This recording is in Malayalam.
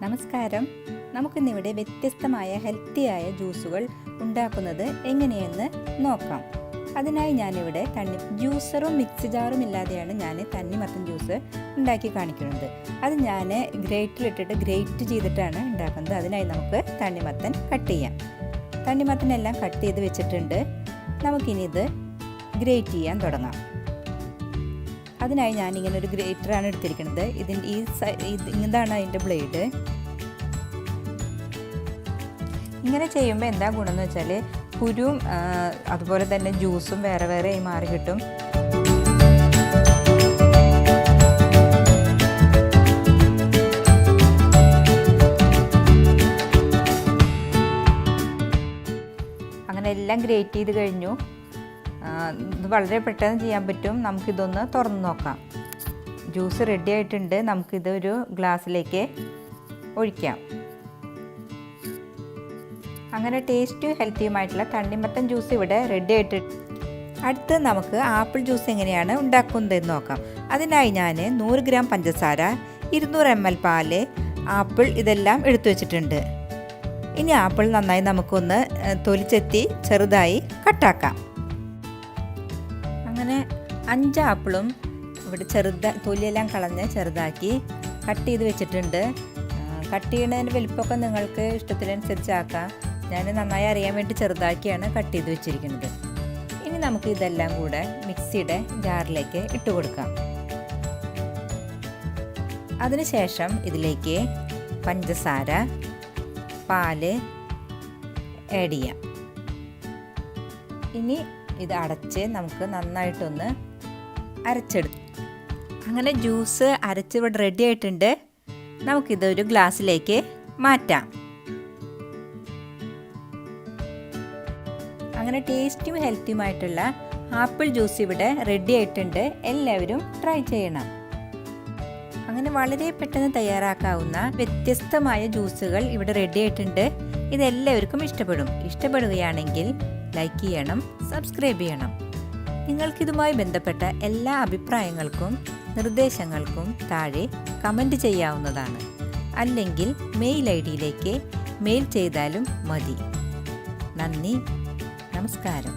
നമസ്കാരം. നമുക്കിന്നിവിടെ വ്യത്യസ്തമായ ഹെൽത്തിയായ ജ്യൂസുകൾ ഉണ്ടാക്കുന്നത് എങ്ങനെയെന്ന് നോക്കാം. അതിനായി ഞാനിവിടെ ജ്യൂസറും മിക്സി ജാറും ഇല്ലാതെയാണ് ഞാൻ തണ്ണിമത്തൻ ജ്യൂസ് ഉണ്ടാക്കി കാണിക്കുന്നത്. അത് ഞാൻ ഗ്രേറ്ററിലിട്ടിട്ട് ഗ്രേറ്റ് ചെയ്തിട്ടാണ് ഉണ്ടാക്കുന്നത്. അതിനായി നമുക്ക് തണ്ണിമത്തൻ കട്ട് ചെയ്യാം. തണ്ണിമത്തനെല്ലാം കട്ട് ചെയ്ത് വെച്ചിട്ടുണ്ട്. നമുക്കിനി ഇത് ഗ്രേറ്റ് ചെയ്യാൻ തുടങ്ങാം. അതിനായി ഞാനിങ്ങനെ ഒരു ഗ്രേറ്ററാണ് എടുത്തിരിക്കുന്നത്. ഇതാണ് അതിൻ്റെ ബ്ലേഡ്. ഇങ്ങനെ ചെയ്യുമ്പോൾ എന്താ ഗുണമെന്ന് വെച്ചാൽ കുരുവും അതുപോലെ തന്നെ ജ്യൂസും വേറെ വേറെ ആയി മാറി കിട്ടും. അങ്ങനെ എല്ലാം ഗ്രേറ്റ് ചെയ്ത് കഴിഞ്ഞു. ഇത് വളരെ പെട്ടെന്ന് ചെയ്യാൻ പറ്റും. നമുക്കിതൊന്ന് തുറന്ന് നോക്കാം. ജ്യൂസ് റെഡി ആയിട്ടുണ്ട്. നമുക്കിതൊരു ഗ്ലാസ്സിലേക്ക് ഒഴിക്കാം. അങ്ങനെ ടേസ്റ്റും ഹെൽത്തിയുമായിട്ടുള്ള തണ്ണിമത്തൻ ജ്യൂസ് ഇവിടെ റെഡി ആയിട്ടുണ്ട്. അടുത്ത് നമുക്ക് ആപ്പിൾ ജ്യൂസ് എങ്ങനെയാണ് ഉണ്ടാക്കുന്നതെന്ന് നോക്കാം. അതിനായി ഞാൻ 100 ഗ്രാം പഞ്ചസാര, 200 ml പാല്, ആപ്പിൾ ഇതെല്ലാം എടുത്തു വെച്ചിട്ടുണ്ട്. ഇനി ആപ്പിൾ നന്നായി നമുക്കൊന്ന് തൊലിച്ചെത്തി ചെറുതായി കട്ടാക്കാം. അങ്ങനെ 5 ആപ്പിളും ഇവിടെ തൊലിയെല്ലാം കളഞ്ഞ് ചെറുതാക്കി കട്ട് ചെയ്ത് വെച്ചിട്ടുണ്ട്. കട്ട് ചെയ്യുന്നതിൻ്റെ വലിപ്പമൊക്കെ നിങ്ങൾക്ക് ഇഷ്ടത്തിനനുസരിച്ചാക്കാം. ഞാൻ നന്നായി അറിയാൻ വേണ്ടി ചെറുതാക്കിയാണ് കട്ട് ചെയ്ത് വെച്ചിരിക്കുന്നത്. ഇനി നമുക്ക് ഇതെല്ലാം കൂടെ മിക്സിയുടെ ജാറിലേക്ക് ഇട്ട് കൊടുക്കാം. അതിനുശേഷം ഇതിലേക്ക് പഞ്ചസാര, പാല് ആഡ് ചെയ്യാം. ഇനി ഇത് അടച്ച് നമുക്ക് നന്നായിട്ടൊന്ന് അരച്ചെടുക്കാം. അങ്ങനെ ജ്യൂസ് അരച്ച് ഇവിടെ റെഡി ആയിട്ടുണ്ട്. നമുക്കിതൊരു ഗ്ലാസ്സിലേക്ക് മാറ്റാം. അങ്ങനെ ടേസ്റ്റും ഹെൽത്തിയുമായിട്ടുള്ള ആപ്പിൾ ജ്യൂസ് ഇവിടെ റെഡി ആയിട്ടുണ്ട്. എല്ലാവരും ട്രൈ ചെയ്യണം. അങ്ങനെ വളരെ പെട്ടെന്ന് തയ്യാറാക്കാവുന്ന വ്യത്യസ്തമായ ജ്യൂസുകൾ ഇവിടെ റെഡി ആയിട്ടുണ്ട്. ഇതെല്ലാവർക്കും ഇഷ്ടപ്പെടുകയാണെങ്കിൽ ലൈക്ക് ചെയ്യണം, സബ്സ്ക്രൈബ് ചെയ്യണം. നിങ്ങൾക്കിതുമായി ബന്ധപ്പെട്ട എല്ലാ അഭിപ്രായങ്ങൾക്കും നിർദ്ദേശങ്ങൾക്കും താഴെ കമൻറ്റ് ചെയ്യാവുന്നതാണ്. അല്ലെങ്കിൽ മെയിൽ ഐഡിയിലേക്ക് മെയിൽ ചെയ്താലും മതി. നന്ദി, നമസ്കാരം.